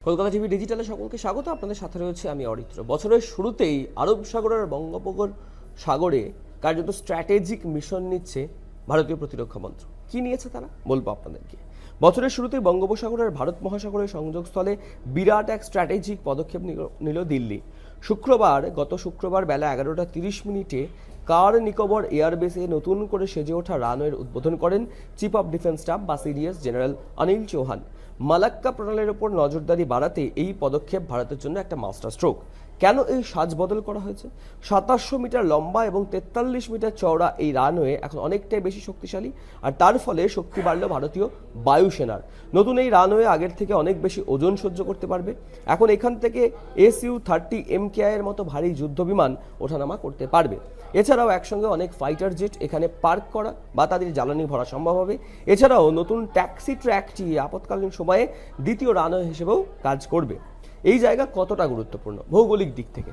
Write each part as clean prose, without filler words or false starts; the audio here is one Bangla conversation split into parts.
কলকাতা টিভি ডিজিটালে সকলকে স্বাগত। আপনাদের সাথে রয়েছে আমি অরিত্র। বছরের শুরুতেই আরব সাগরের বঙ্গোপসাগর সাগরে কার্যত স্ট্র্যাটেজিক মিশন নিচ্ছে ভারতীয় প্রতিরক্ষা মন্ত্র। কি নিয়েছে তারা বলবো আপনাদেরকে। বছরের শুরুতেই বঙ্গোপসাগরের ভারত মহাসাগরের সংযোগস্থলে বিরাট এক স্ট্র্যাটেজিক পদক্ষেপ নিল দিল্লি। গত শুক্রবার বেলা 11:30 কার নিকোবর এয়ারবেসে নতুন করে সেজে ওঠা রানওয়ের উদ্বোধন করেন চিফ অফ ডিফেন্স স্টাফ বা CDS general Anil Chauhan. Malacca প্রণালীর ওপর নজরদারি বাড়াতে এই পদক্ষেপ ভারতের জন্য একটা মাস্টার স্ট্রোক। কেন এই সাজবদল করা হয়েছে? 2700 মিটার লম্বা এবং 43 মিটার চওড়া এই রানওয়ে এখন অনেকটাই বেশি শক্তিশালী, আর তার ফলে শক্তি বাড়ল ভারতীয় বায়ুসেনার। নতুন এই রানওয়ে আগের থেকে অনেক বেশি ওজন সহ্য করতে পারবে। এখন এখান থেকে Su-30 MKI এর মতো ভারী যুদ্ধ বিমান ওঠানামা করতে পারবে। এছাড়াও একসঙ্গে অনেক ফাইটার জেট এখানে পার্ক করা বা তাদের জ্বালানি ভরা সম্ভব হবে। এছাড়াও নতুন ট্যাক্সি ট্র্যাকটি আপৎকালীন সময়ে দ্বিতীয় রানওয়ে হিসেবেও কাজ করবে। এই জায়গা কতটা গুরুত্বপূর্ণ ভৌগোলিক দিক থেকে?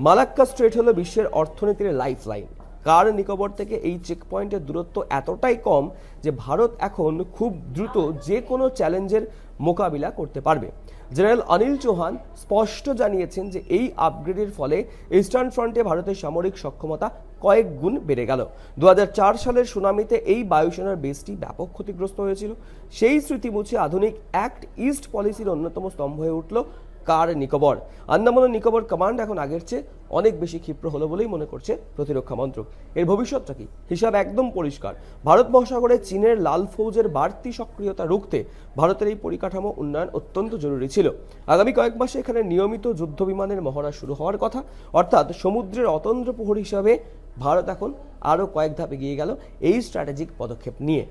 মালাক্কা স্ট্রেট হলো বিশ্বের অর্থনীতির লাইফ লাইন। কার নিকোবর থেকে এই চেকপয়েন্টের দূরত্ব এতটাই কম যে ভারত এখন খুব দ্রুত যে কোনো চ্যালেঞ্জের মোকাবিলা করতে পারবে। জেনারেল অনিল চৌহান স্পষ্ট জানিয়েছেন যে এই আপগ্রেডের ফলে ইস্টার্ন ফ্রন্টে ভারতের সামরিক সক্ষমতা কয়েক গুণ বেড়ে গেল। 2004 সালের সুনামিতে এই বায়ুসেনার বেসটি ব্যাপক ক্ষতিগ্রস্ত হয়েছিল। সেই স্মৃতি মুছে আধুনিক অ্যাক্ট ইস্ট পলিসির অন্যতম স্তম্ভ হয়ে উঠল কার নিকোবর। আন্দামান ও নিকোবর কমান্ড এখন আগের চেয়ে অনেক বেশি ক্ষিপ্র হলো বলেই মনে করছে প্রতিরক্ষা মন্ত্রক। এর ভবিষ্যৎটা কি? হিসাব একদম পরিষ্কার। ভারত মহাসাগরে চীনের লাল ফৌজের বাড়তি সক্রিয়তা রুখতে ভারতের এই পরিকাঠামো উন্নয়ন অত্যন্ত জরুরি ছিল। আগামী কয়েক মাসে এখানে নিয়মিত যুদ্ধ বিমানের মহড়া শুরু হওয়ার কথা, অর্থাৎ সমুদ্রের অতন্দ্র প্রহরী হিসাবে ভারত এখন আরও কয়েক ধাপ এগিয়ে গেল এই স্ট্র্যাটেজিক পদক্ষেপ নিয়ে।